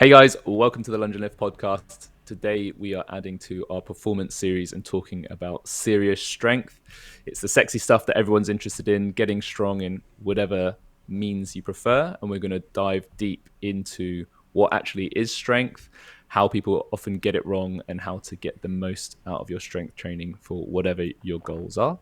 Hey guys, welcome to the Lunge and Lift podcast. Today we are adding to our performance series and talking about serious strength. It's the sexy stuff that everyone's interested in, getting strong in whatever means you prefer. And we're going to dive deep into what actually is strength, how people often get it wrong, and how to get the most out of your strength training for whatever your goals are.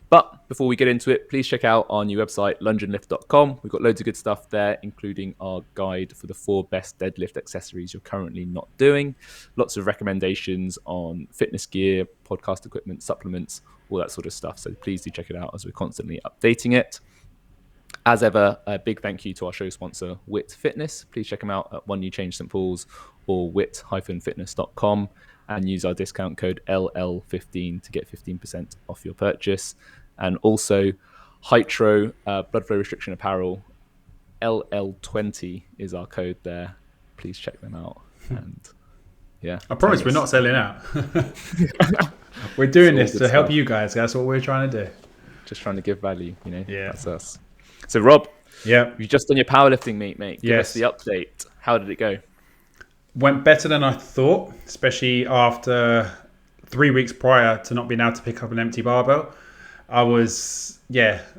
But before we get into it, please check out our new website, lungeandlift.com. We've got loads of good stuff there, including our guide for the 4 best deadlift accessories you're currently not doing. Lots of recommendations on fitness gear, podcast equipment, supplements, all that sort of stuff. So please do check it out as we're constantly updating it. As ever, a big thank you to our show sponsor, Wit Fitness. Please check them out at One New Change St. Paul's or wit-fitness.com and use our discount code LL15 to get 15% off your purchase. And also Hydro blood flow restriction apparel, LL20 is our code there. Please check them out. And yeah, I promise we're not selling out. We're doing this to help you guys. That's what we're trying to do. Just trying to give value, you know. Yeah, that's us. So Rob, yeah, you've just done your powerlifting meet, mate. Give us the update. How did it go? Went better than I thought, especially after 3 weeks prior to not being able to pick up an empty barbell.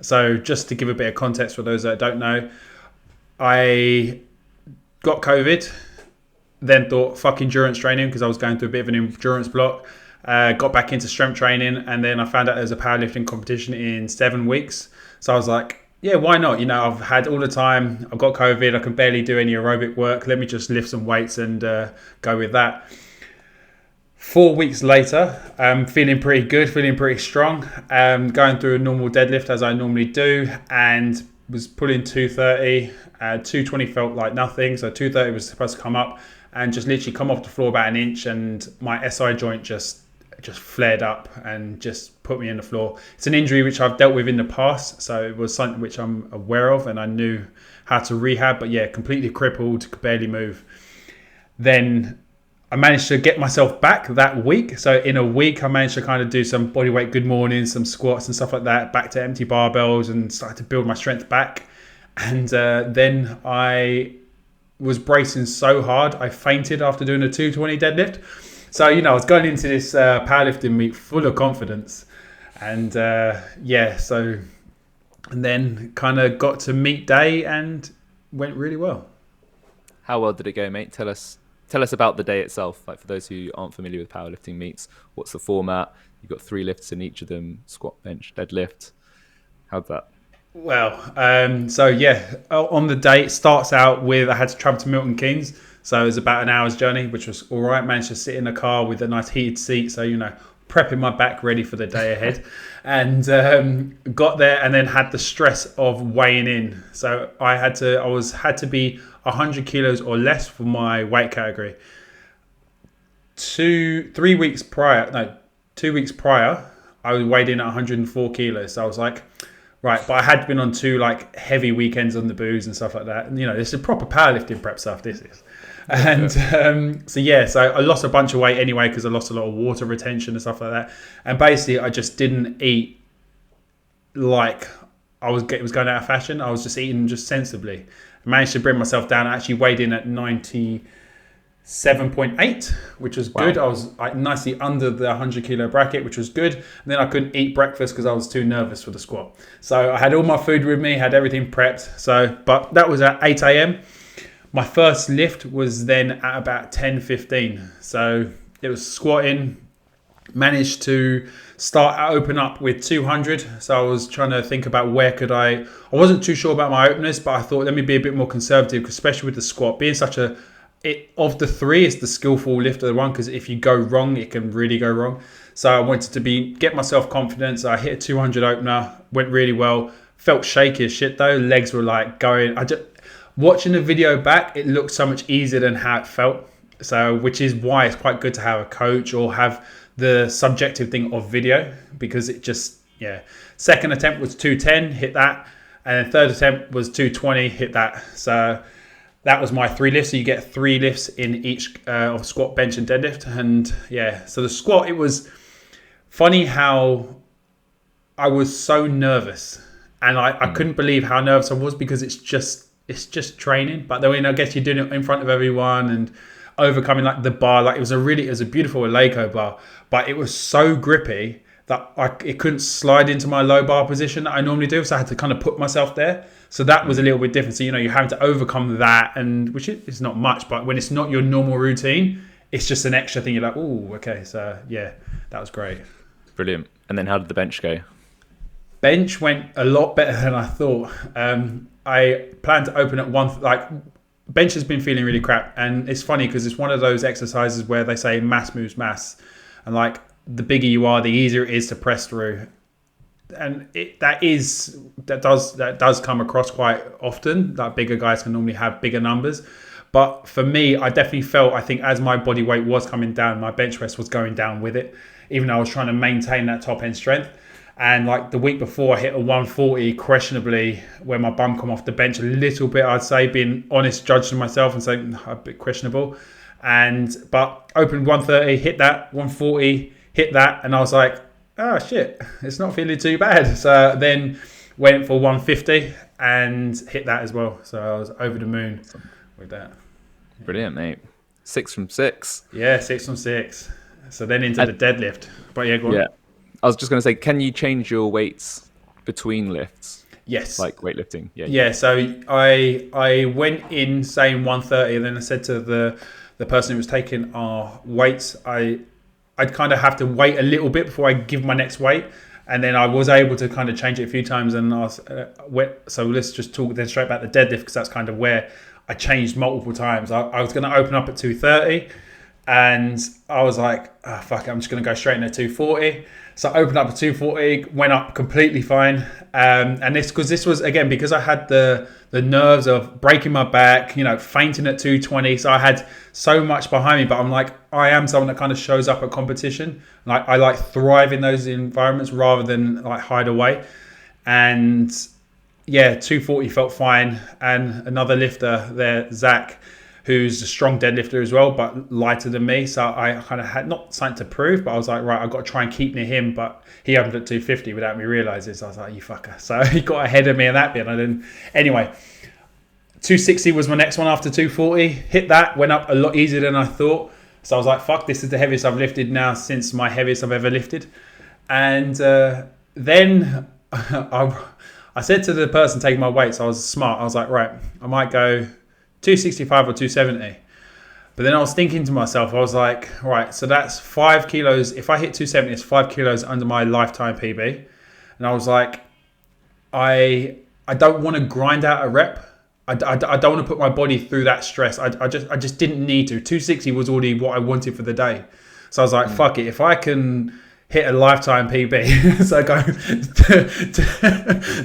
So just to give a bit of context for those that don't know, I got COVID, then thought fuck endurance training because I was going through a bit of an endurance block. Got back into strength training, and then I found out there was a powerlifting competition in 7 weeks. So I was like, yeah, why not? You know, I've had all the time. I've got COVID. I can barely do any aerobic work. Let me just lift some weights and go with that. 4 weeks later, I'm feeling pretty good, feeling pretty strong. Going through a normal deadlift as I normally do, and was pulling 230. 220 felt like nothing. So 230 was supposed to come up and just literally come off the floor about an inch, and my SI joint just flared up and just put me in the floor. It's an injury which I've dealt with in the past, so it was something which I'm aware of and I knew how to rehab, but yeah, completely crippled, could barely move. Then I managed to get myself back that week. So in a week, I managed to kind of do some bodyweight good mornings, some squats and stuff like that, back to empty barbells, and started to build my strength back. And then I was bracing so hard, I fainted after doing a 220 deadlift. So, you know, I was going into this powerlifting meet full of confidence. And and then kind of got to meet day and went really well. How well did it go, mate? Tell us about the day itself. Like, for those who aren't familiar with powerlifting meets, what's the format? You've got 3 lifts in each of them: squat, bench, deadlift. How'd that? Well, on the day, it starts out with I had to travel to Milton Keynes. So it was about an hour's journey, which was all right. Managed to sit in a car with a nice heated seat. So, you know, prepping my back ready for the day ahead. And got there and then had the stress of weighing in. So I had to be 100 kilos or less for my weight category. 2 weeks prior, I was weighed in at 104 kilos. So I was like, right, but I had been on 2 like heavy weekends on the booze and stuff like that. And, you know, this is proper powerlifting prep stuff, this is. And so I lost a bunch of weight anyway because I lost a lot of water retention and stuff like that. And basically, I just didn't eat like it was going out of fashion. I was just eating just sensibly. I managed to bring myself down. I actually weighed in at 97.8, which was good. Wow. I was nicely under the 100 kilo bracket, which was good. And then I couldn't eat breakfast because I was too nervous for the squat. So I had all my food with me, had everything prepped. But that was at 8 a.m. My first lift was then at about 10:15. So it was squatting. Managed to open up with 200. So I was trying to think about where could I wasn't too sure about my openers, but I thought let me be a bit more conservative, especially with the squat being of the 3, it's the skillful lift of the one, because if you go wrong, it can really go wrong. So I wanted to get myself confidence. I hit a 200 opener, went really well. Felt shaky as shit though. Legs were like going. Watching the video back, it looked so much easier than how it felt. So, which is why it's quite good to have a coach or have the subjective thing of video, because it just, Second attempt was 210, hit that. And then third attempt was 220, hit that. So that was my 3 lifts. So you get 3 lifts in each of squat, bench and deadlift. And so the squat, it was funny how I was so nervous. And I couldn't believe how nervous I was, because it's just it's just training. But then I guess you're doing it in front of everyone and overcoming like the bar. Like it was a beautiful Eleiko bar, but it was so grippy that it couldn't slide into my low bar position that I normally do. So I had to kind of put myself there. So that was a little bit different. So, you're having to overcome that, and which is not much, but when it's not your normal routine, it's just an extra thing. You're like, oh, okay. So yeah, that was great. Brilliant. And then how did the bench go? Bench went a lot better than I thought. I planned to open at bench has been feeling really crap. And it's funny because it's one of those exercises where they say mass moves mass. And like the bigger you are, the easier it is to press through. And that does come across quite often. That bigger guys can normally have bigger numbers. But for me, I definitely felt, I think as my body weight was coming down, my bench press was going down with it, even though I was trying to maintain that top end strength. And like the week before, I hit a 140 questionably where my bum come off the bench a little bit, I'd say, being honest, judging myself and saying a bit questionable. But opened 130, hit that, 140, hit that. And I was like, oh shit, it's not feeling too bad. So then went for 150 and hit that as well. So I was over the moon with that. Brilliant, mate. 6 from 6. Yeah, 6 from 6. So then into the deadlift. But yeah, go on. Yeah. I was just going to say, can you change your weights between lifts? Yes. Like weightlifting? Yeah, so I went in saying 130 and then I said to the person who was taking our weights, I'd kind of have to wait a little bit before I give my next weight. And then I was able to kind of change it a few times. And so let's just talk then straight about the deadlift, because that's kind of where I changed multiple times. I was going to open up at 230 and I was like, oh, fuck it, I'm just going to go straight in at 240. So I opened up at 240, went up completely fine. And this was, again, because I had the nerves of breaking my back, fainting at 220. So I had so much behind me, but I'm like, I am someone that kind of shows up at competition. Like I like thrive in those environments rather than like hide away. And yeah, 240 felt fine. And another lifter there, Zach, who's a strong deadlifter as well, but lighter than me. So I kind of had not something to prove, but I was like, right, I've got to try and keep near him. But he opened at 250 without me realising. So I was like, you fucker. So he got ahead of me in that bit. And I didn't. Anyway, 260 was my next one after 240. Hit that, went up a lot easier than I thought. So I was like, fuck, this is the heaviest I've lifted now since my heaviest I've ever lifted. And then I said to the person taking my weights, I was smart. I was like, right, I might go 265 or 270. But then I was thinking to myself, I was like, right, so that's 5 kilos. If I hit 270, it's 5 kilos under my lifetime PB. And I was like, I don't want to grind out a rep. I don't want to put my body through that stress. I just didn't need to. 260 was already what I wanted for the day. So I was like, fuck it. If I can hit a lifetime PB, so I go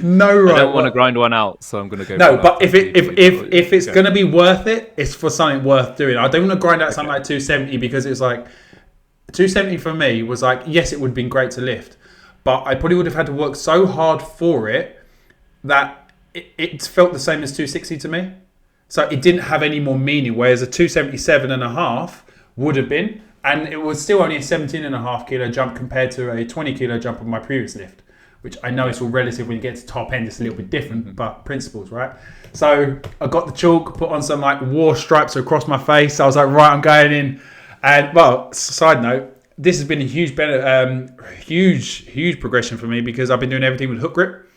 no right. I don't want to grind one out, so I'm going to go. No, but if it's going to be worth it, it's for something worth doing. I don't want to grind out something like 270 because it's like 270 for me was like, yes, it would have been great to lift, but I probably would have had to work so hard for it that it felt the same as 260 to me. So it didn't have any more meaning, whereas a 277 and a half would have been. And it was still only a 17.5 kilo jump compared to a 20 kilo jump on my previous lift, which I know it's all relative. When you get to top end, it's a little bit different, but principles, right? So I got the chalk, put on some like war stripes across my face. I was like, right, I'm going in. And well, side note, this has been a huge progression for me because I've been doing everything with hook grip.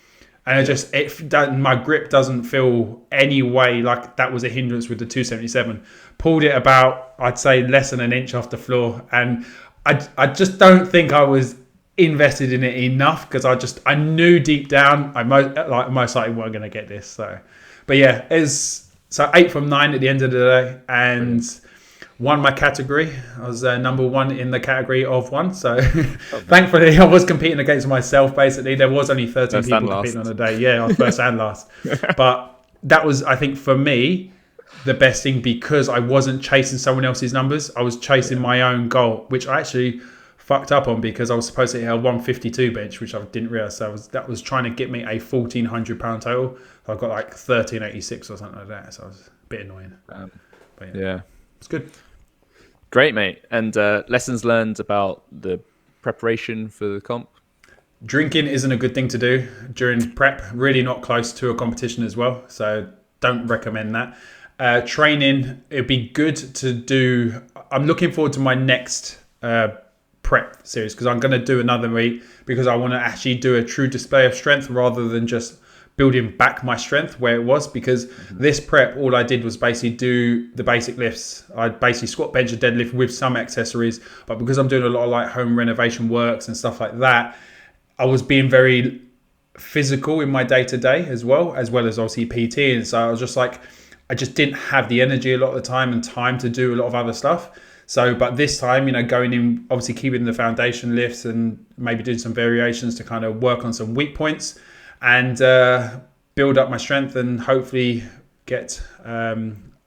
And my grip doesn't feel any way like that was a hindrance with the 277. Pulled it about, I'd say, less than an inch off the floor. And I just don't think I was invested in it enough because I knew deep down I most likely weren't going to get this. So, but yeah, so 8 from 9 at the end of the day and won my category. I was number 1 in the category of 1. So thankfully I was competing against myself basically. There was only 13 people competing on the day. Yeah, I was first and last. But that was, I think for me, the best thing because I wasn't chasing someone else's numbers. I was chasing my own goal, which I actually fucked up on because I was supposed to hit a 152 bench, which I didn't realise. So that was trying to get me a 1,400 pound total. So I got like 1,386 or something like that. So it was a bit annoying. But yeah. It's good. Great, mate. And lessons learned about the preparation for the comp? Drinking isn't a good thing to do during prep. Really not close to a competition as well. So don't recommend that. Training, it'd be good to do. I'm looking forward to my next prep series because I'm going to do another meet because I want to actually do a true display of strength rather than just building back my strength where it was, because this prep, all I did was basically do the basic lifts. I basically squat, bench, and deadlift with some accessories, but because I'm doing a lot of like home renovation works and stuff like that, I was being very physical in my day-to-day as well as obviously PT. And so I was just like, I just didn't have the energy a lot of the time and time to do a lot of other stuff. So, but this time, going in, obviously keeping the foundation lifts and maybe doing some variations to kind of work on some weak points and build up my strength and hopefully get a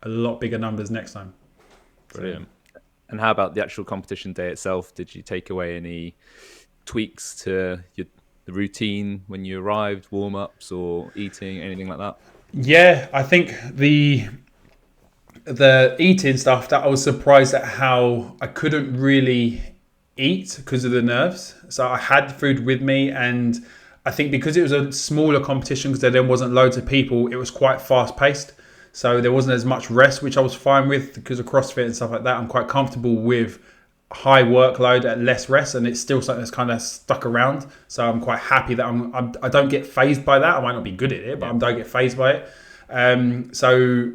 lot bigger numbers next time. Brilliant. And how about the actual competition day itself? Did you take away any tweaks to the routine when you arrived, warm-ups or eating, anything like that? Yeah, I think the eating stuff, that I was surprised at how I couldn't really eat because of the nerves. So I had food with me, and I think because it was a smaller competition, because there wasn't loads of people, it was quite fast paced. So there wasn't as much rest, which I was fine with because of CrossFit and stuff like that. I'm quite comfortable with high workload at less rest, and it's still something that's kind of stuck around. So I'm quite happy that I don't get phased by that. I might not be good at it, but I don't get phased by it. So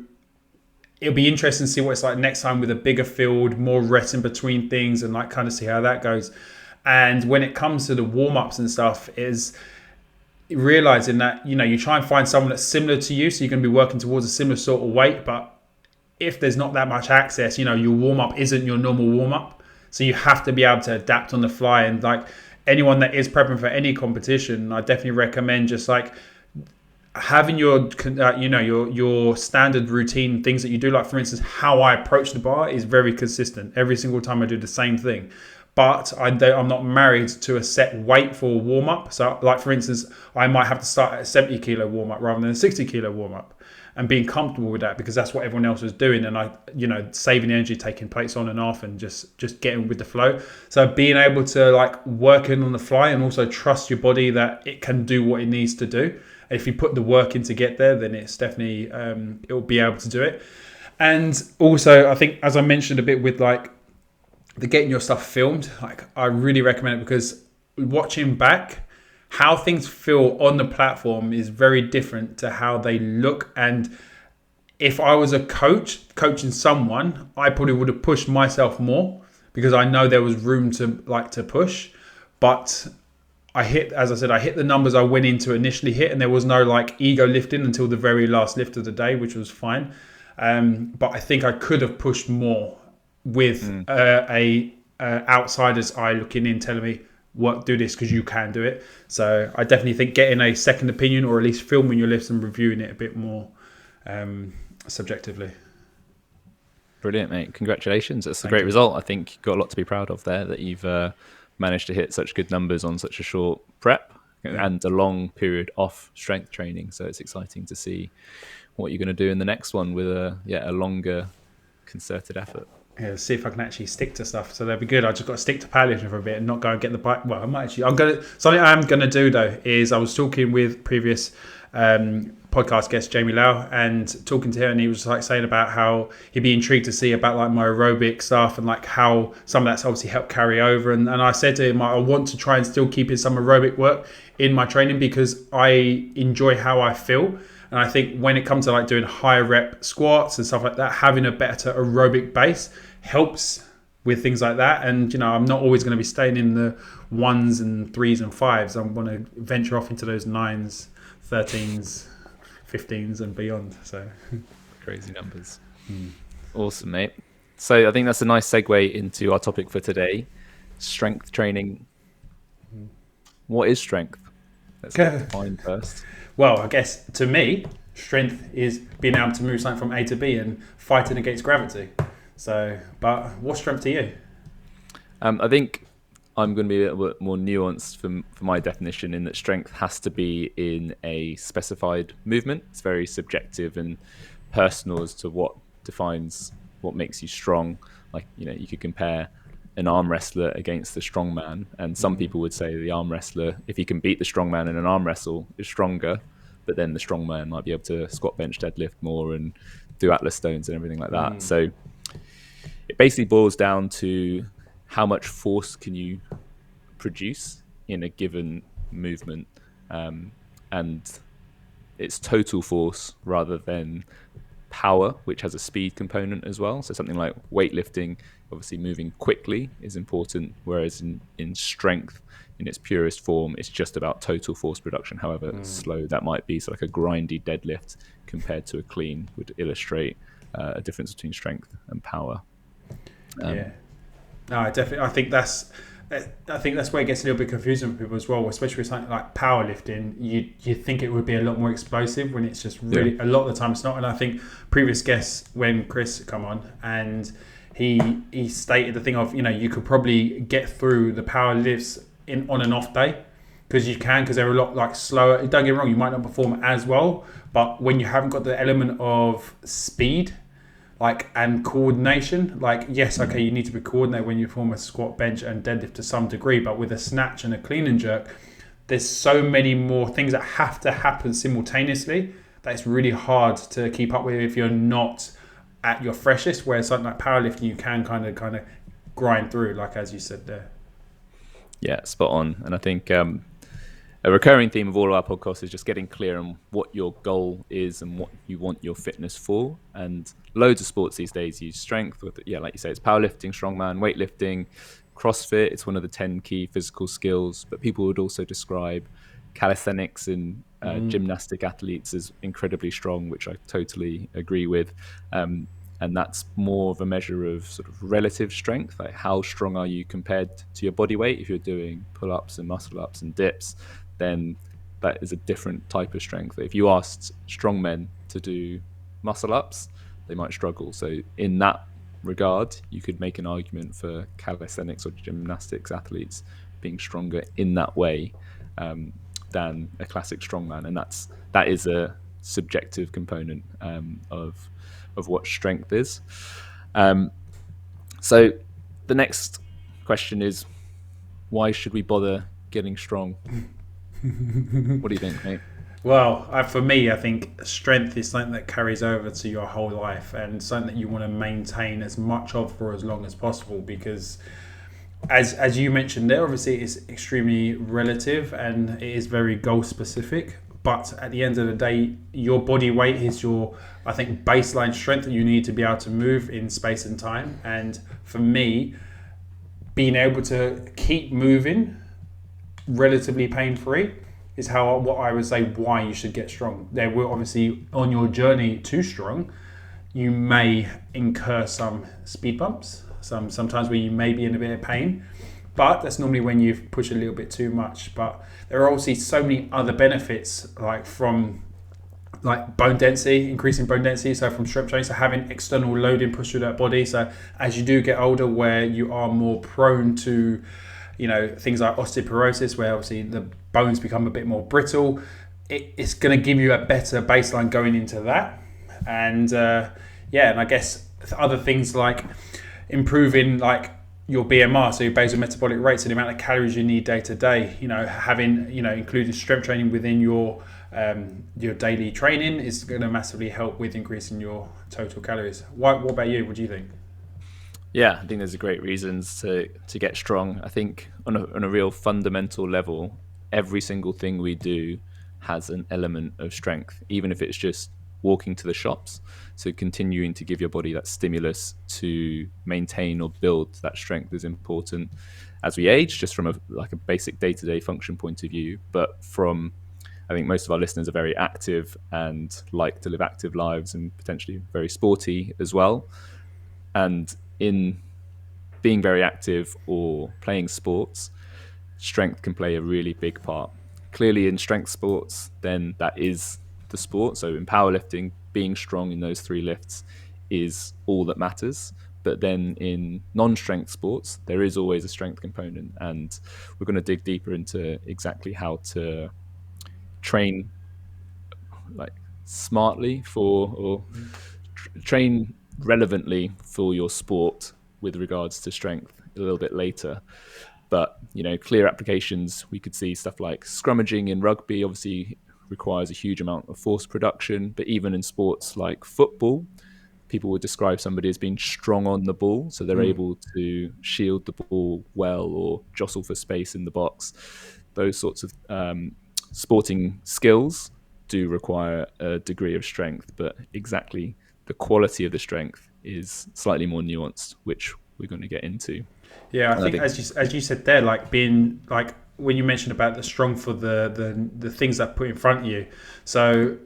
it'll be interesting to see what it's like next time with a bigger field, more rest in between things, and like kind of see how that goes. And when it comes to the warm-ups and stuff, is realizing that, you try and find someone that's similar to you, so you're going to be working towards a similar sort of weight, but if there's not that much access, your warm-up isn't your normal warm-up. So you have to be able to adapt on the fly. And like anyone that is prepping for any competition, I definitely recommend just like having your your standard routine things that you do. Like for instance, how I approach the bar is very consistent. Every single time I do the same thing. But I'm not married to a set weight for warm up. So like for instance, I might have to start at a 70 kilo warm up rather than a 60 kilo warm up, and being comfortable with that because that's what everyone else was doing. And I, saving energy, taking plates on and off and just getting with the flow. So being able to like work in on the fly and also trust your body that it can do what it needs to do. If you put the work in to get there, then it's definitely, it'll be able to do it. And also I think, as I mentioned a bit with like the getting your stuff filmed, like I really recommend it because watching back, how things feel on the platform is very different to how they look. And if I was a coach coaching someone, I probably would have pushed myself more because I know there was room to push. But as I said, I hit the numbers I went in to initially hit, and there was no like ego lifting until the very last lift of the day, which was fine. But I think I could have pushed more with a outsider's eye looking in, telling me, do this because you can do it. So I definitely think getting a second opinion, or at least filming your lifts and reviewing it a bit more subjectively. Brilliant, mate. Congratulations. That's a great result. I think you've got a lot to be proud of there, that you've managed to hit such good numbers on such a short prep and a long period off strength training. So it's exciting to see what you're going to do in the next one with a longer concerted effort. Yeah, see if I can actually stick to stuff. So that'd be good. I just got to stick to powerlifting for a bit and not go and get the bike. Well, something I am gonna do though is I was talking with previous podcast guest Jamie Lau and talking to her, and he was like saying about how he'd be intrigued to see about like my aerobic stuff and like how some of that's obviously helped carry over. And I said to him, I want to try and still keep in some aerobic work in my training because I enjoy how I feel. And I think when it comes to like doing higher rep squats and stuff like that, having a better aerobic base helps with things like that. And, I'm not always going to be staying in the 1s and 3s and 5s. I want to venture off into those 9s, 13s, 15s and beyond. So crazy numbers. Awesome, mate. So I think that's a nice segue into our topic for today, strength training. What is strength? Let's get defined first. Well, I guess to me, strength is being able to move something from A to B and fighting against gravity. So, but what's strength to you? I think I'm going to be a little bit more nuanced for my definition, in that strength has to be in a specified movement. It's very subjective and personal as to what defines what makes you strong. Like, you could compare an arm wrestler against the strongman, and some people would say the arm wrestler, if he can beat the strongman in an arm wrestle, is stronger. but then the strongman might be able to squat, bench, deadlift more and do atlas stones and everything like that. So it basically boils down to how much force can you produce in a given movement, and it's total force rather than power, which has a speed component as well. So something like weightlifting, obviously moving quickly is important, whereas in strength, in its purest form, it's just about total force production, however slow that might be. So like a grindy deadlift compared to a clean would illustrate a difference between strength and power. Yeah. No, I definitely. I think that's where it gets a little bit confusing for people as well, especially with something like powerlifting. You think it would be a lot more explosive when it's just really a lot of the time it's not. And I think previous guests, when Chris come on, and he stated the thing of, you could probably get through the power lifts on an off day, because they're a lot like slower. Don't get me wrong, you might not perform as well, but when you haven't got the element of speed and coordination, yes, okay, you need to be coordinated when you perform a squat, bench and deadlift to some degree, but with a snatch and a clean and jerk, there's so many more things that have to happen simultaneously that it's really hard to keep up with if you're not at your freshest, whereas something like powerlifting you can kind of grind through, like as you said there. Yeah, spot on. And I think a recurring theme of all of our podcasts is just getting clear on what your goal is and what you want your fitness for. And loads of sports these days use strength. Like you say, it's powerlifting, strongman, weightlifting, CrossFit. It's one of the 10 key physical skills. But people would also describe calisthenics and gymnastic athletes as incredibly strong, which I totally agree with. And that's more of a measure of sort of relative strength, like how strong are you compared to your body weight. If you're doing pull-ups and muscle-ups and dips, then that is a different type of strength. If you asked strong men to do muscle-ups, they might struggle. So in that regard, you could make an argument for calisthenics or gymnastics athletes being stronger in that way than a classic strongman. And that is a subjective component of what strength is. So the next question is, why should we bother getting strong? What do you think, mate? Well, for me, I think strength is something that carries over to your whole life and something that you want to maintain as much of for as long as possible, because as you mentioned there, obviously it's extremely relative and it is very goal specific. But at the end of the day, your body weight is your, I think, baseline strength that you need to be able to move in space and time. And for me, being able to keep moving relatively pain-free is what I would say why you should get strong. There will obviously, on your journey to strong, you may incur some speed bumps, sometimes where you may be in a bit of pain. But that's normally when you've pushed a little bit too much. But there are obviously so many other benefits, from bone density, increasing bone density. So from strength training, so having external loading pushed through that body. So as you do get older, where you are more prone to, things like osteoporosis, where obviously the bones become a bit more brittle, it's going to give you a better baseline going into that. And and I guess other things like improving your BMR, so your basal metabolic rate, so the amount of calories you need day to day. Having including strength training within your daily training is going to massively help with increasing your total calories. What about you? What do you think? Yeah, I think there's great reasons to get strong. I think on a real fundamental level, every single thing we do has an element of strength, even if it's just walking to the shops. So continuing to give your body that stimulus to maintain or build that strength is important as we age, just from a basic day-to-day function point of view. But I think most of our listeners are very active and like to live active lives and potentially very sporty as well. And in being very active or playing sports, strength can play a really big part. Clearly in strength sports, then that is the sport. So in powerlifting, being strong in those 3 lifts is all that matters. But then in non-strength sports, there is always a strength component. And we're going to dig deeper into exactly how to train smartly or train relevantly for your sport with regards to strength a little bit later. But clear applications, we could see stuff like scrummaging in rugby. Obviously requires a huge amount of force production. But even in sports like football, people would describe somebody as being strong on the ball, so they're able to shield the ball well or jostle for space in the box. Those sorts of sporting skills do require a degree of strength, but exactly the quality of the strength is slightly more nuanced, which we're going to get into. Yeah, I And I think think, as you said there, like being like when you mentioned about the strong for the things that put in front of you. So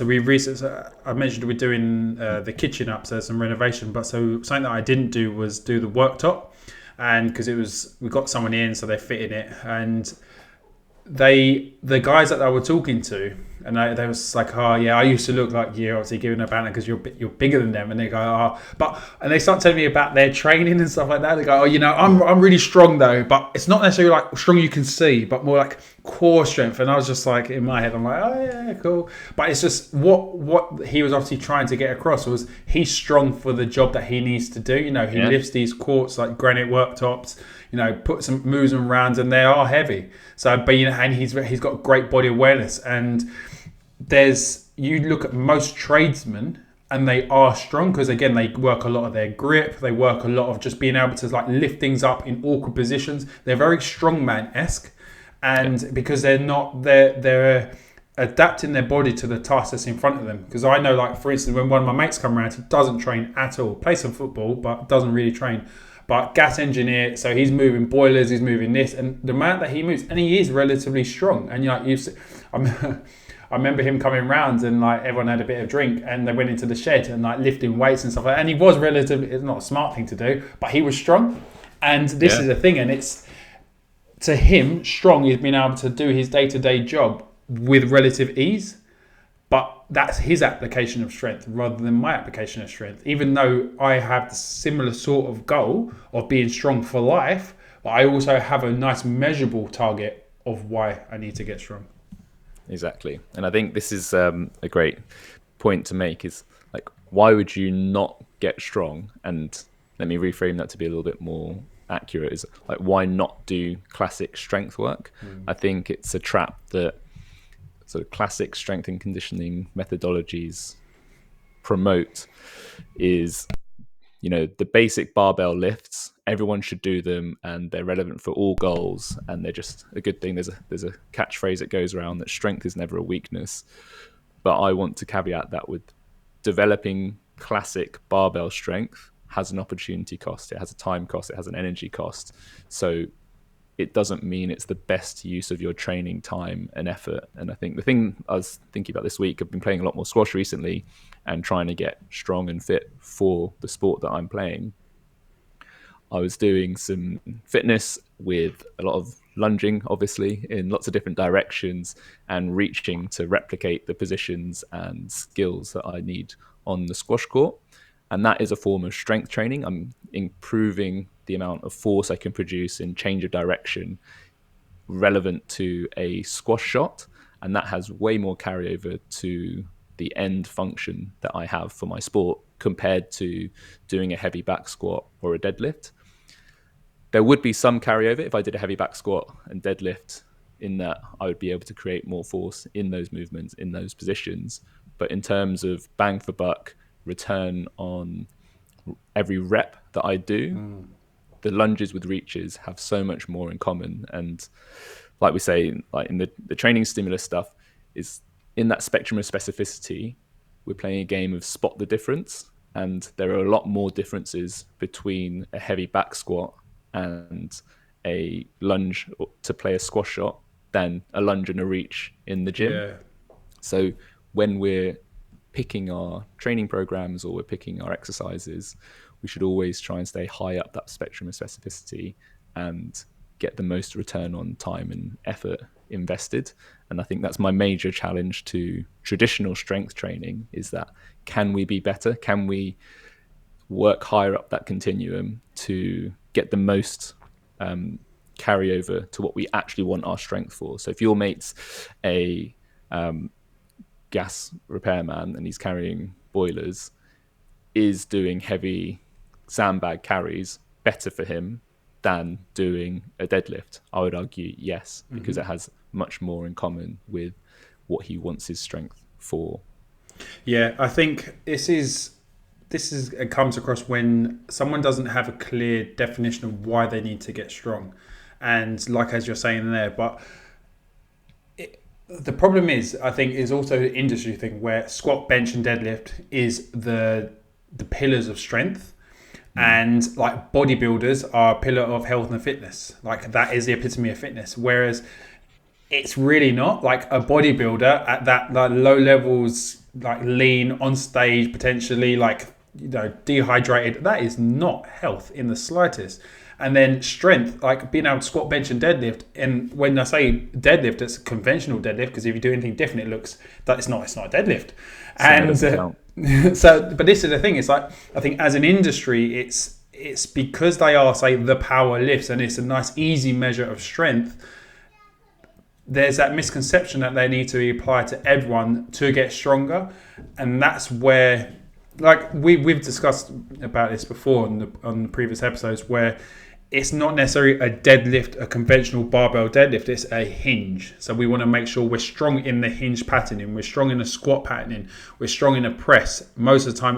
we recently, I mentioned we're doing the kitchen upstairs, some renovation, but so something that I didn't do was do the worktop, and because we got someone in, so they fitted it, and the guys that I were talking to, and they was like, oh yeah, I used to look like you, obviously giving a banner because you're bigger than them, and they go, oh, and they start telling me about their training and stuff like that. They go, oh, I'm really strong though, but it's not necessarily like strong you can see, but more like core strength. And I was just like, in my head, I'm like, oh yeah, cool. But it's just what he was obviously trying to get across was he's strong for the job that he needs to do. He lifts these quartz like granite worktops. Put some moves and rounds, and they are heavy. So, but and he's got great body awareness. And you look at most tradesmen, and they are strong because again they work a lot of their grip. They work a lot of just being able to like lift things up in awkward positions. They're very strongman-esque, and because they're adapting their body to the task that's in front of them. Because I know, like for instance, when one of my mates come around, he doesn't train at all. Plays some football, but doesn't really train. But gas engineer, so he's moving boilers, he's moving this, and the amount that he moves, and he is relatively strong. And I remember him coming round, and like everyone had a bit of drink, and they went into the shed and like lifting weights and stuff like that. And he was it's not a smart thing to do, but he was strong. And this is the thing, and it's to him, strong is being able to do his day-to-day job with relative ease. But that's his application of strength rather than my application of strength. Even though I have the similar sort of goal of being strong for life, but I also have a nice measurable target of why I need to get strong. exactly. And I think this is a great point to make is like, why would you not get strong? And let me reframe that to be a little bit more accurate is like, why not do classic strength work? I think it's a trap that sort of classic strength and conditioning methodologies promote is, the basic barbell lifts, everyone should do them and they're relevant for all goals and they're just a good thing. There's a catchphrase that goes around that strength is never a weakness. But I want to caveat that with developing classic barbell strength has an opportunity cost, it has a time cost, it has an energy cost. So it doesn't mean it's the best use of your training time and effort. And I think the thing I was thinking about this week, I've been playing a lot more squash recently and trying to get strong and fit for the sport that I'm playing. I was doing some fitness with a lot of lunging, obviously, in lots of different directions and reaching to replicate the positions and skills that I need on the squash court. And that is a form of strength training. I'm improving the amount of force I can produce in change of direction relevant to a squash shot. And that has way more carryover to the end function that I have for my sport compared to doing a heavy back squat or a deadlift. There would be some carryover if I did a heavy back squat and deadlift, in that I would be able to create more force in those movements, in those positions. But in terms of bang for buck, return on every rep that I do, the lunges with reaches have so much more in common. And like we say, like in the training stimulus stuff, is in that spectrum of specificity, we're playing a game of spot the difference. And there are a lot more differences between a heavy back squat and a lunge to play a squash shot than a lunge and a reach in the gym. Yeah. So when we're picking our training programs or we're picking our exercises, we should always try and stay high up that spectrum of specificity and get the most return on time and effort invested. And I think that's my major challenge to traditional strength training, is that can we be better? Can we work higher up that continuum to get the most carryover to what we actually want our strength for? So if your mate's a gas repairman and he's carrying boilers, is doing heavy sandbag carries better for him than doing a deadlift? I would argue yes, because it has much more in common with what he wants his strength for. Yeah, I think this is it comes across when someone doesn't have a clear definition of why they need to get strong, and like as you're saying there, but the problem is, I think, is also an industry thing where squat, bench, and deadlift is the pillars of strength, Mm. and like bodybuilders are a pillar of health and fitness. Like that is the epitome of fitness. Whereas it's really not. Like a bodybuilder at that like low levels, like lean on stage, potentially like dehydrated. That is not health in the slightest. And then strength, like being able to squat, bench, and deadlift. And when I say deadlift, it's a conventional deadlift because if you do anything different, it looks that it's not a deadlift. So it And doesn't count. so, but this is the thing. It's like I think as an industry, it's because they are say the power lifts, and it's a nice easy measure of strength. There's that misconception that they need to be applied to everyone to get stronger, and that's where, like we've discussed about this before on the previous episodes, where it's not necessarily a deadlift, a conventional barbell deadlift. It's a hinge. So we want to make sure we're strong in the hinge patterning. We're strong in the squat patterning. We're strong in a press. Most of the time,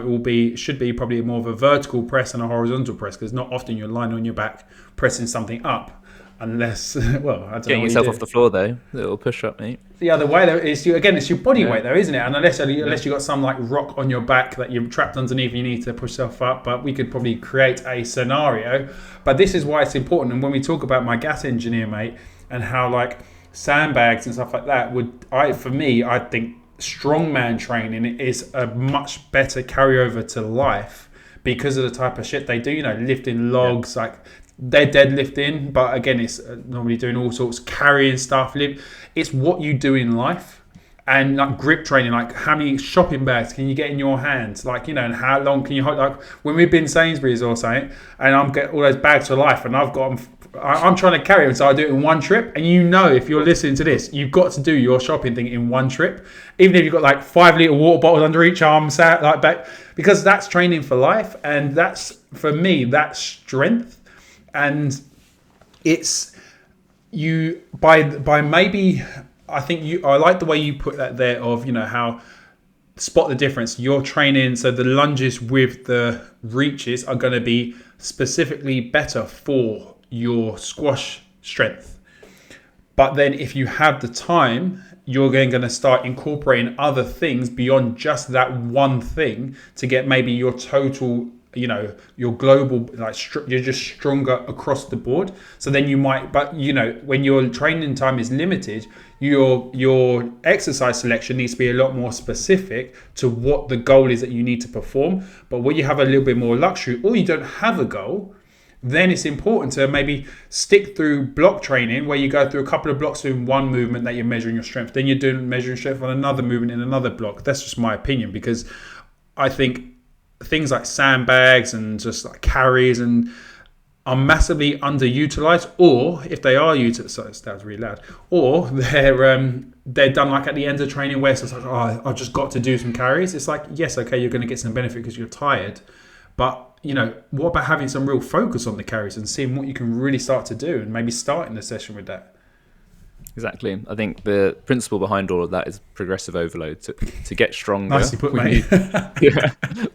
should be probably more of a vertical press than a horizontal press, because not often you're lying on your back pressing something up. Unless, well, I don't know Getting what you yourself do. off the floor though, little push up, mate. The other way though is it's your body Yeah. weight though, isn't it? And unless Yeah. you got some like rock on your back that you're trapped underneath, you need to push yourself up. But we could probably create a scenario. But this is why it's important. And when we talk about my gas engineer mate and how like sandbags and stuff like that for me, I think strongman training is a much better carryover to life because of the type of shit they do. Lifting Yeah. logs, like they're deadlifting, but again, it's normally doing all sorts, carrying stuff. It's what you do in life, and like grip training, like how many shopping bags can you get in your hands, like and how long can you hold? Like when we've been Sainsbury's or something, and I'm getting all those bags for life, and I've got them. I'm trying to carry them, so I do it in one trip. And if you're listening to this, you've got to do your shopping thing in one trip, even if you've got like 5 litre water bottles under each arm, like back, because that's training for life, and that's for me that's strength. And it's you by maybe I think I like the way you put that there of how spot the difference. You're training so the lunges with the reaches are going to be specifically better for your squash strength. But then if you have the time, you're then going to start incorporating other things beyond just that one thing to get maybe your total, your global, like you're just stronger across the board. So then you might, but when your training time is limited, your exercise selection needs to be a lot more specific to what the goal is that you need to perform. But when you have a little bit more luxury, or you don't have a goal, then it's important to maybe stick through block training where you go through a couple of blocks doing one movement that you're measuring your strength. Then you're doing measuring strength on another movement in another block. That's just my opinion, because I think things like sandbags and just like carries and are massively underutilized, or if they are utilized, sorry, that was really loud, or they're done like at the end of training where it's just like, oh, I've just got to do some carries. It's like, yes, okay, you're going to get some benefit because you're tired, but what about having some real focus on the carries and seeing what you can really start to do, and maybe starting the session with that? Exactly. I think the principle behind all of that is progressive overload. To get stronger, Nicely put, mate.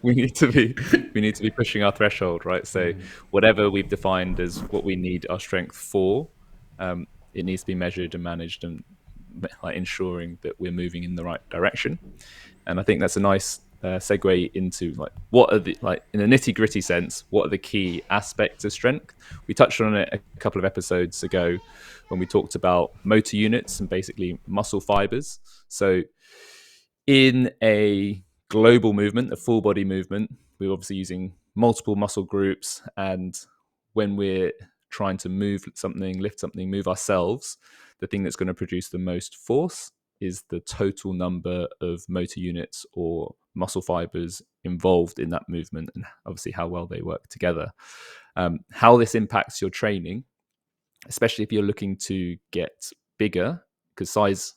we need to be pushing our threshold, right? So whatever we've defined as what we need our strength for, it needs to be measured and managed, and like ensuring that we're moving in the right direction. And I think that's a nice segue into like what are the, like in a nitty gritty sense, what are the key aspects of strength? We touched on it a couple of episodes ago when we talked about motor units and basically muscle fibers. So in a global movement, a full body movement, we're obviously using multiple muscle groups, and when we're trying to move something, lift something, move ourselves, the thing that's going to produce the most force is the total number of motor units or muscle fibers involved in that movement, and obviously how well they work together. How this impacts your training, especially if you're looking to get bigger, because size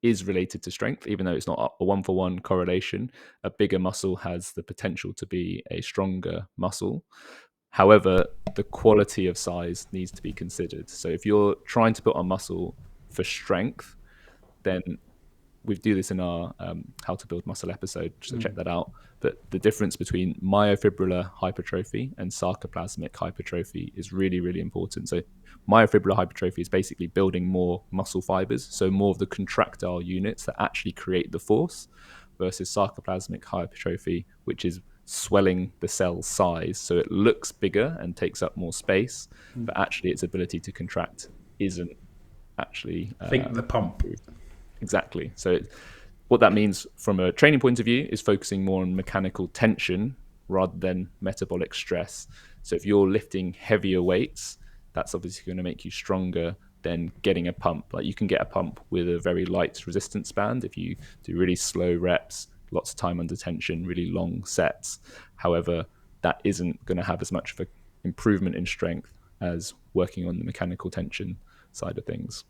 is related to strength, even though it's not a one-for-one correlation. A bigger muscle has the potential to be a stronger muscle. However, the quality of size needs to be considered. So if you're trying to put on muscle for strength, then we do this in our how to build muscle episode, so check that out. But the difference between myofibrillar hypertrophy and sarcoplasmic hypertrophy is really, really important. So myofibrillar hypertrophy is basically building more muscle fibers, so more of the contractile units that actually create the force, versus sarcoplasmic hypertrophy, which is swelling the cell size so it looks bigger and takes up more space, but actually its ability to contract isn't actually think the pump. Exactly. So what that means from a training point of view is focusing more on mechanical tension rather than metabolic stress. So if you're lifting heavier weights, that's obviously going to make you stronger than getting a pump. Like you can get a pump with a very light resistance band if you do really slow reps, lots of time under tension, really long sets. However, that isn't going to have as much of an improvement in strength as working on the mechanical tension side of things.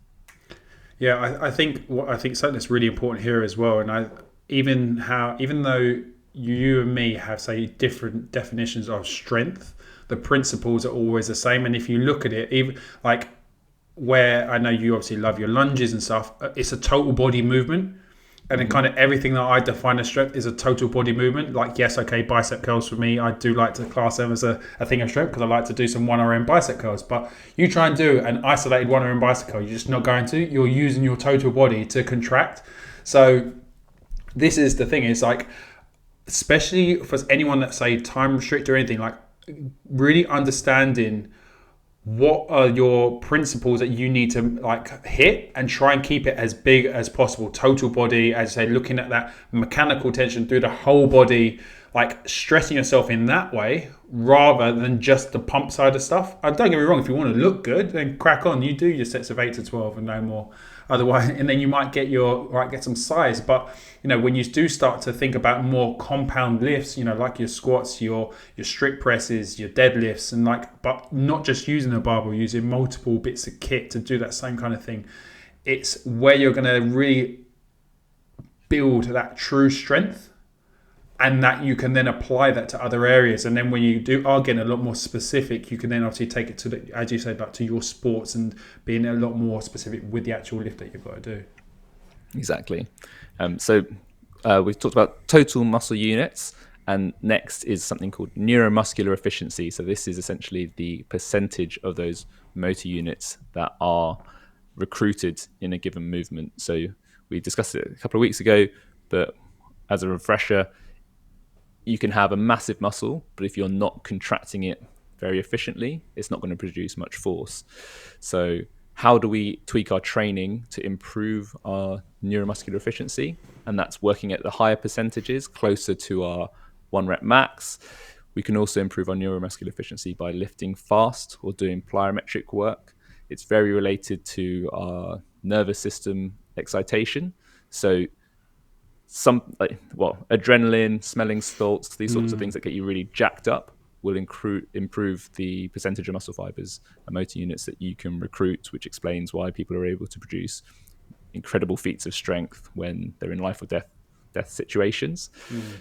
Yeah, I think something that's really important here as well, and even though you and me have, say, different definitions of strength, the principles are always the same. And if you look at it, even like where I know you obviously love your lunges and stuff, it's a total body movement. And then kind of everything that I define as strength is a total body movement. Like, yes, okay, bicep curls for me, I do like to class them as a thing of strength because I like to do some 1RM bicep curls. But you try and do an isolated 1RM bicep curl, you're just not going to. You're using your total body to contract. So this is the thing. It's like, especially for anyone that's, say, time restricted or anything, like really understanding what are your principles that you need to like hit and try and keep it as big as possible. Total body, as I say, looking at that mechanical tension through the whole body, like stressing yourself in that way rather than just the pump side of stuff. Don't get me wrong, if you want to look good, then crack on. You do your sets of 8 to 12 and no more. Otherwise, and then you might get some size. But when you do start to think about more compound lifts, like your squats, your strict presses, your deadlifts, and but not just using a barbell, using multiple bits of kit to do that same kind of thing. It's where you're going to really build that true strength, and that you can then apply that to other areas. And then when you are getting a lot more specific, you can then obviously take it to as you said, like to your sports and being a lot more specific with the actual lift that you've got to do. Exactly. So we've talked about total muscle units, and next is something called neuromuscular efficiency. So this is essentially the percentage of those motor units that are recruited in a given movement. So we discussed it a couple of weeks ago, but as a refresher, you can have a massive muscle, but if you're not contracting it very efficiently, it's not going to produce much force. So how do we tweak our training to improve our neuromuscular efficiency? And that's working at the higher percentages, closer to our 1 rep max. We can also improve our neuromuscular efficiency by lifting fast or doing plyometric work. It's very related to our nervous system excitation. So adrenaline, smelling salts, these sorts of things that get you really jacked up will improve the percentage of muscle fibers and motor units that you can recruit, which explains why people are able to produce incredible feats of strength when they're in life or death situations.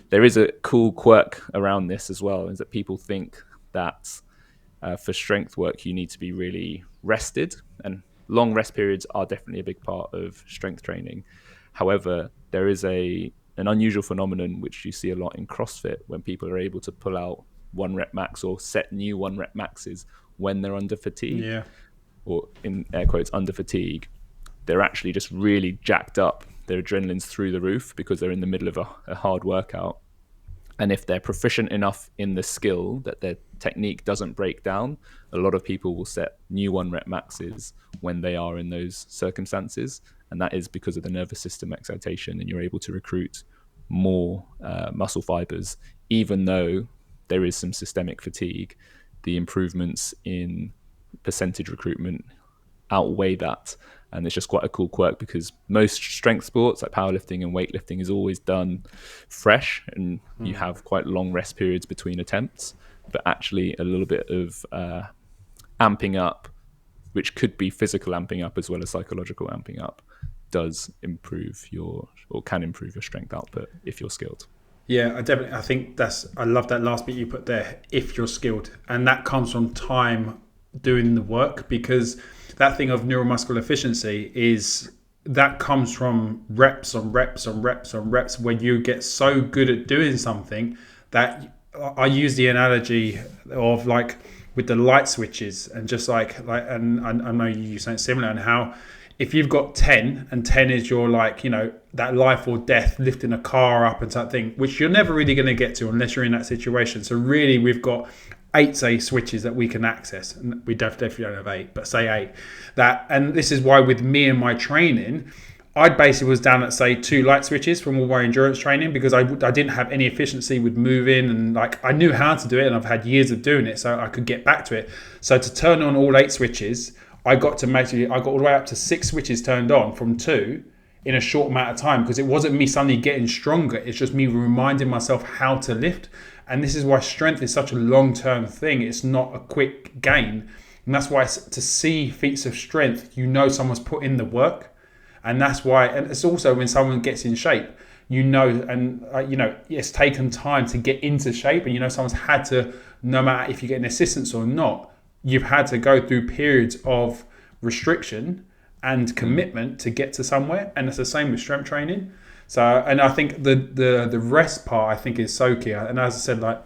There is a cool quirk around this as well, is that people think that for strength work you need to be really rested, and long rest periods are definitely a big part of strength training. However, there is an unusual phenomenon which you see a lot in CrossFit when people are able to pull out 1 rep max or set new 1 rep maxes when they're under fatigue, or in air quotes under fatigue. They're actually just really jacked up. Their adrenaline's through the roof because they're in the middle of a hard workout. And if they're proficient enough in the skill that their technique doesn't break down, a lot of people will set new 1 rep maxes when they are in those circumstances. And that is because of the nervous system excitation, and you're able to recruit more muscle fibers, even though there is some systemic fatigue. The improvements in percentage recruitment outweigh that. And it's just quite a cool quirk because most strength sports like powerlifting and weightlifting is always done fresh, and you have quite long rest periods between attempts, but actually a little bit of amping up, which could be physical amping up as well as psychological amping up, does improve can improve your strength output if you're skilled. Yeah, I love that last bit you put there, if you're skilled. And that comes from time doing the work, because that thing of neuromuscular efficiency is that comes from reps on reps on reps on reps, where you get so good at doing something that I use the analogy of like with the light switches, and just and I know you use something similar, and how if you've got 10 and 10 is your like, that life or death, lifting a car up and something, which you're never really going to get to unless you're in that situation. So really we've got 8, say, switches that we can access, and we definitely don't have 8, but say 8 and this is why with me and my training, I basically was down at, say, 2 light switches from all my endurance training, because I didn't have any efficiency with moving, and like I knew how to do it and I've had years of doing it, so I could get back to it. So to turn on all 8 switches, I got all the way up to 6 switches turned on from 2 in a short amount of time, because it wasn't me suddenly getting stronger, it's just me reminding myself how to lift. And this is why strength is such a long-term thing. It's not a quick gain. And that's why to see feats of strength, someone's put in the work. And that's why, and it's also when someone gets in shape, it's taken time to get into shape, and someone's had to, no matter if you get an assistance or not, you've had to go through periods of restriction and commitment to get to somewhere. And it's the same with strength training. So, and I think the rest part, I think, is so key. And as I said, like,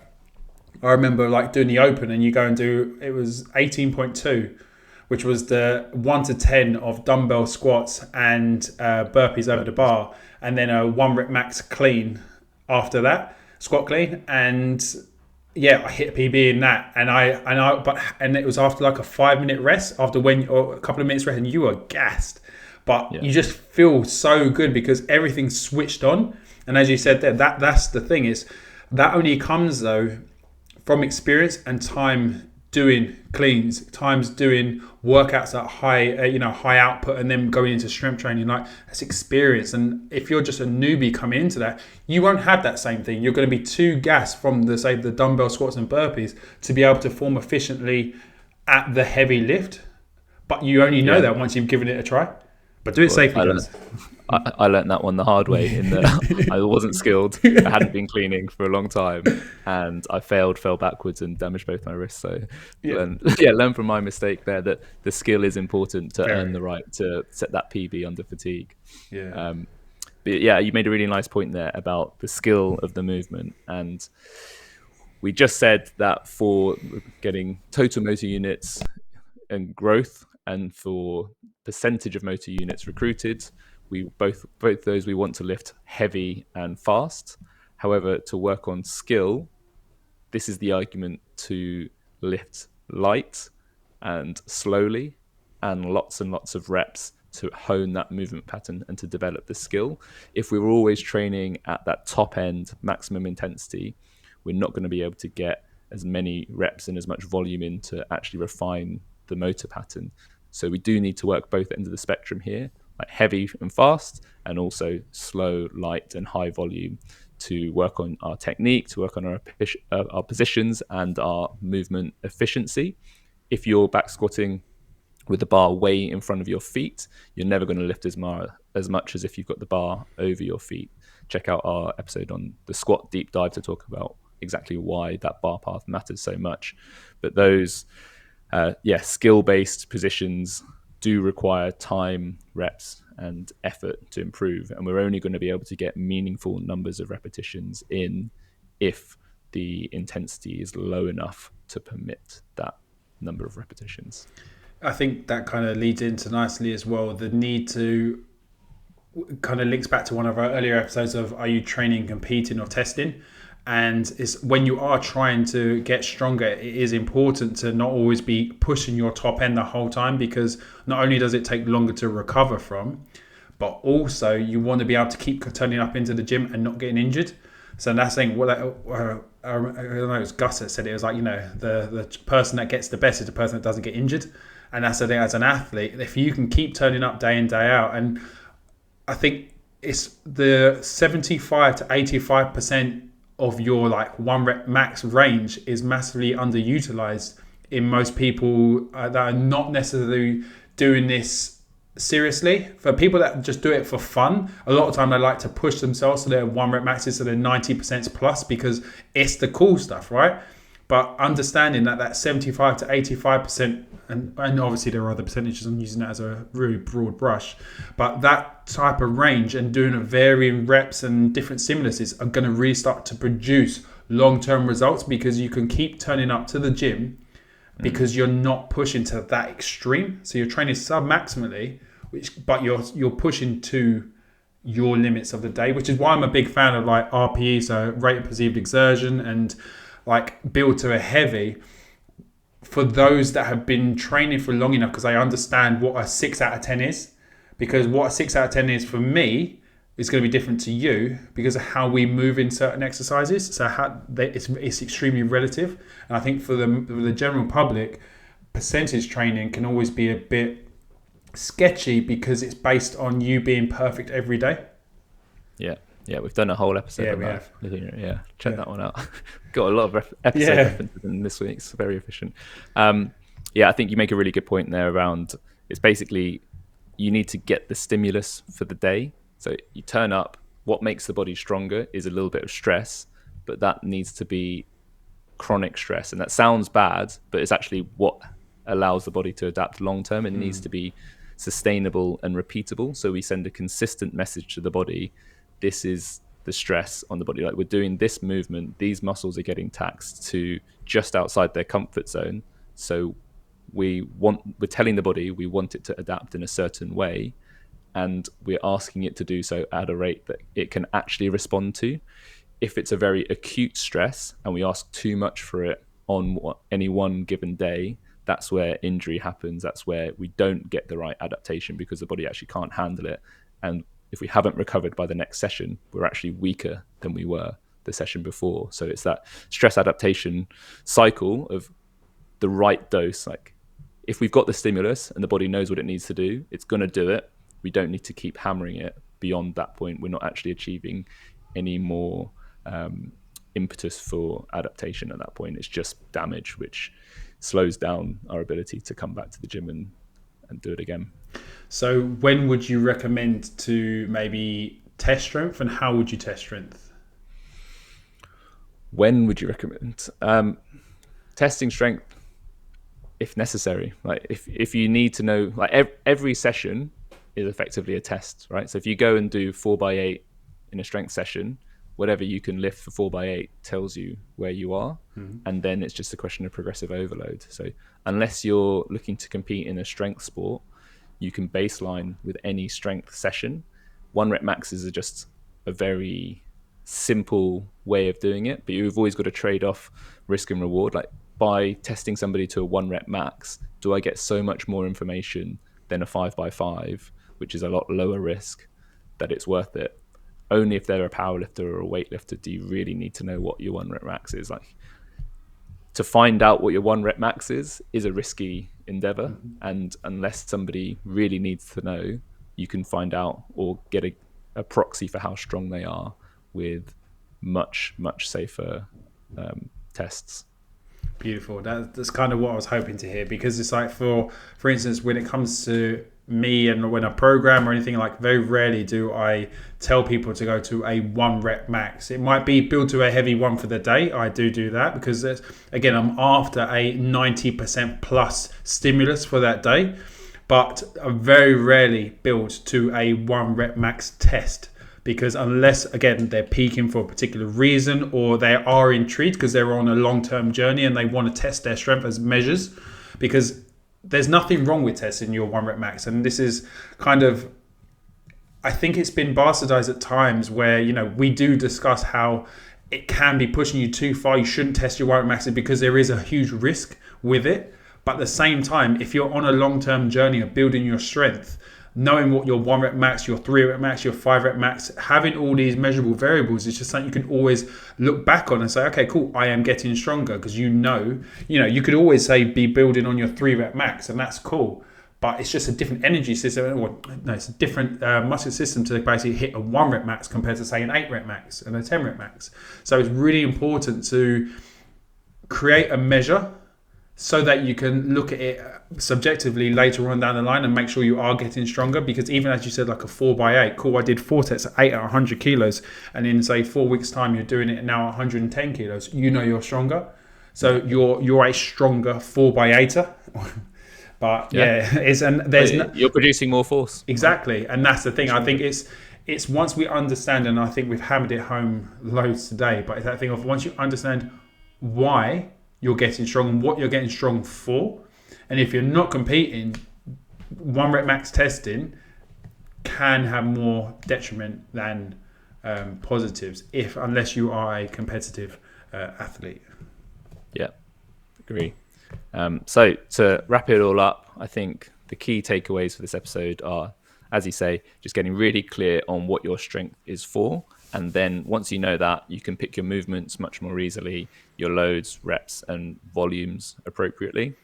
I remember like doing the open, and you go and do, it was 18.2, which was the 1 to 10 of dumbbell squats and burpees over the bar, and then a 1 rep max clean after that, squat clean. And yeah, I hit a PB in that, and it was after like a 5-minute rest, or a couple of minutes rest, and you were gassed, but you just feel so good because everything's switched on. And as you said there, that's the thing, is that only comes though from experience and time doing cleans, times doing workouts at high output, and then going into strength training. Like, that's experience. And if you're just a newbie coming into that, you won't have that same thing. You're going to be too gassed from the dumbbell squats and burpees to be able to perform efficiently at the heavy lift. But you only know that once you've given it a try. But do it safely, guys. I learned that one the hard way, in that I wasn't skilled. I hadn't been cleaning for a long time, and I fell backwards and damaged both my wrists. So learn from my mistake there, that the skill is important to earn the right to set that PB under fatigue. But yeah, you made a really nice point there about the skill of the movement. And we just said that for getting total motor units and growth, and for percentage of motor units recruited, we both those we want to lift heavy and fast. However, to work on skill, this is the argument to lift light and slowly and lots of reps to hone that movement pattern and to develop the skill. If we were always training at that top end maximum intensity, we're not going to be able to get as many reps and as much volume in to actually refine the motor pattern. So we do need to work both ends of the spectrum here, like heavy and fast, and also slow, light, and high volume, to work on our technique, to work on our positions and our movement efficiency. If you're back squatting with the bar way in front of your feet, you're never going to lift as much as if you've got the bar over your feet. Check out our episode on the squat deep dive to talk about exactly why that bar path matters so much. But those skill-based positions do require time, reps, and effort to improve. And we're only going to be able to get meaningful numbers of repetitions in if the intensity is low enough to permit that number of repetitions. I think that kind of leads into nicely as well, the need to kind of links back to one of our earlier episodes of, are you training, competing, or testing? And it's when you are trying to get stronger, it is important to not always be pushing your top end the whole time, because not only does it take longer to recover from, but also you want to be able to keep turning up into the gym and not getting injured. So that's saying, I don't know, it was Gus that said it, was like, the person that gets the best is the person that doesn't get injured. And that's the thing, as an athlete, if you can keep turning up day in, day out, and I think it's the 75 to 85% of your like 1 rep max range is massively underutilized in most people that are not necessarily doing this seriously. For people that just do it for fun, a lot of time they like to push themselves to their 1 rep maxes, so they're 90% plus, because it's the cool stuff, right? But understanding that 75 to 85%, and obviously there are other percentages, I'm using that as a really broad brush, but that type of range and doing a varying reps and different stimuluses are going to really start to produce long-term results, because you can keep turning up to the gym because you're not pushing to that extreme. So you're training sub-maximally, but you're pushing to your limits of the day, which is why I'm a big fan of like RPE, so rate of perceived exertion, and like build to a heavy for those that have been training for long enough, because I understand what a 6 out of 10 is. Because what a 6 out of 10 is for me is going to be different to you because of how we move in certain exercises. So it's extremely relative. And I think for the general public, percentage training can always be a bit sketchy because it's based on you being perfect every day. Yeah, we've done a whole episode on that. Yeah, check that one out. Got a lot of episode references in this week. It's very efficient. I think you make a really good point there around, it's basically you need to get the stimulus for the day. So you turn up, what makes the body stronger is a little bit of stress, but that needs to be chronic stress. And that sounds bad, but it's actually what allows the body to adapt long term. It needs to be sustainable and repeatable. So we send a consistent message to the body. This is the stress on the body. Like, we're doing this movement, these muscles are getting taxed to just outside their comfort zone. So we're telling the body we want it to adapt in a certain way, and we're asking it to do so at a rate that it can actually respond to. If it's a very acute stress and we ask too much for it on any one given day, that's where injury happens. That's where we don't get the right adaptation because the body actually can't handle it. And if we haven't recovered by the next session, we're actually weaker than we were the session before. So it's that stress adaptation cycle of the right dose. Like, if we've got the stimulus and the body knows what it needs to do, it's going to do it. We don't need to keep hammering it beyond that point. We're not actually achieving any more impetus for adaptation at that point. It's just damage, which slows down our ability to come back to the gym and do it again. So when would you recommend to maybe test strength, and how would you test strength? When would you recommend? Testing strength, if necessary. Like, if you need to know, like every session is effectively a test, right? So if you go and do 4x8 in a strength session, whatever you can lift for 4x8 tells you where you are. And then it's just a question of progressive overload. So unless you're looking to compete in a strength sport, you can baseline with any strength session. 1 rep maxes are just a very simple way of doing it, but you've always got to trade off risk and reward. Like, by testing somebody to a 1 rep max, do I get so much more information than a 5x5, which is a lot lower risk, that it's worth it? Only if they're a powerlifter or a weightlifter do you really need to know what your 1 rep max is. Like, to find out what your 1 rep max is a risky endeavor. And unless somebody really needs to know, you can find out or get a proxy for how strong they are with much, much safer tests. Beautiful. That's kind of what I was hoping to hear, because it's like, for instance, when it comes to me and when I program or anything, like, very rarely do I tell people to go to a 1 rep max. It might be build to a heavy one for the day. I do that because, again, I'm after a 90% plus stimulus for that day, but I very rarely build to a 1 rep max test, because unless, again, they're peaking for a particular reason, or they are intrigued because they're on a long-term journey and they want to test their strength as measures, because there's nothing wrong with testing your 1 rep max. And this is kind of, I think it's been bastardized at times where, we do discuss how it can be pushing you too far. You shouldn't test your 1 rep maxes because there is a huge risk with it. But at the same time, if you're on a long-term journey of building your strength, knowing what your 1 rep max, your 3 rep max, your 5 rep max, having all these measurable variables is just something you can always look back on and say, okay, cool, I am getting stronger. Because you could always say be building on your 3 rep max, and that's cool. But it's just a different energy system. It's a different muscle system to basically hit a 1 rep max compared to, say, an 8 rep max and a 10 rep max. So it's really important to create a measure so that you can look at it subjectively later on down the line and make sure you are getting stronger. Because even as you said, like a 4x8, cool, I did 4 sets at 8 at 100 kilos, and in, say, 4 weeks time you're doing it now at 110 kilos, you're stronger. So you're a stronger 4x8er. But you're producing more force. Exactly, and that's the thing. I think it's once we understand, and I think we've hammered it home loads today. But it's that thing of once you understand why you're getting strong and what you're getting strong for, and if you're not competing, 1 rep max testing can have more detriment than positives, unless you are a competitive athlete. Yeah, agree. So to wrap it all up, I think the key takeaways for this episode are, as you say, just getting really clear on what your strength is for. And then once you know that, you can pick your movements much more easily, your loads, reps, and volumes appropriately.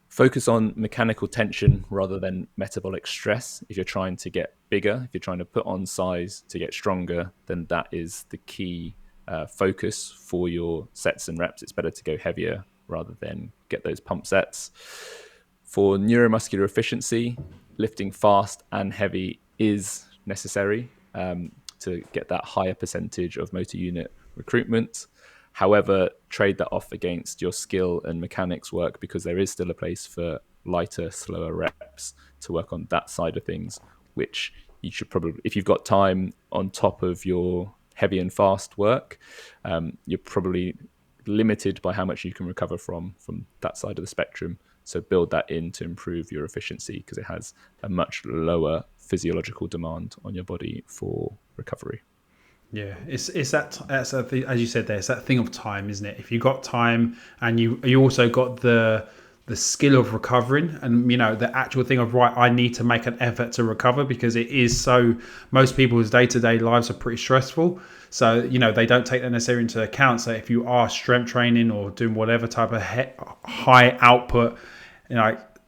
Focus on mechanical tension rather than metabolic stress. If you're trying to get bigger, if you're trying to put on size to get stronger, then that is the key focus for your sets and reps. It's better to go heavier rather than get those pump sets. For neuromuscular efficiency, lifting fast and heavy is necessary to get that higher percentage of motor unit recruitment. However, trade that off against your skill and mechanics work, because there is still a place for lighter, slower reps to work on that side of things, which you should probably, if you've got time on top of your heavy and fast work, you're probably limited by how much you can recover from that side of the spectrum. So build that in to improve your efficiency, because it has a much lower physiological demand on your body for recovery. Yeah, it's that as you said there, it's that thing of time, isn't it? If you got time and you also got the skill of recovering, and the actual thing of, right, I need to make an effort to recover, because it is so, most people's day-to-day lives are pretty stressful, so they don't take that necessarily into account. So if you are strength training or doing whatever type of high output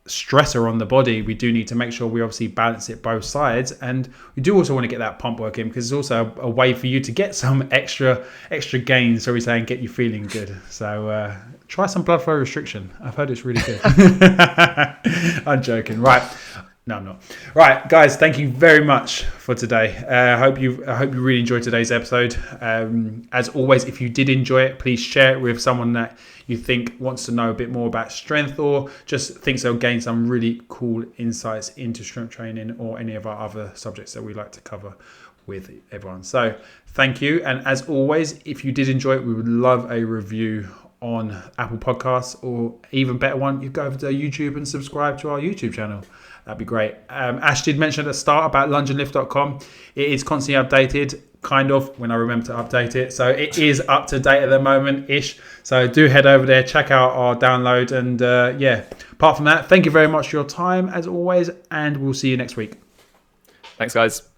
stressor on the body, we do need to make sure we obviously balance it both sides, and we do also want to get that pump work in, because it's also a way for you to get some extra gains, so we say, and get you feeling good. So try some blood flow restriction. I've heard it's really good. I'm joking. Right. No, I'm not. Right, guys, thank you very much for today. I hope you really enjoyed today's episode. As always, if you did enjoy it, please share it with someone that you think wants to know a bit more about strength, or just thinks they'll gain some really cool insights into strength training or any of our other subjects that we like to cover with everyone. So thank you. And as always, if you did enjoy it, we would love a review on Apple Podcasts, or even better one, you go over to YouTube and subscribe to our YouTube channel. That'd be great. Ash did mention at the start about lungeandlift.com. It is constantly updated, kind of, when I remember to update it. So it is up to date at the moment-ish. So do head over there, check out our download. And apart from that, thank you very much for your time, as always. And we'll see you next week. Thanks, guys.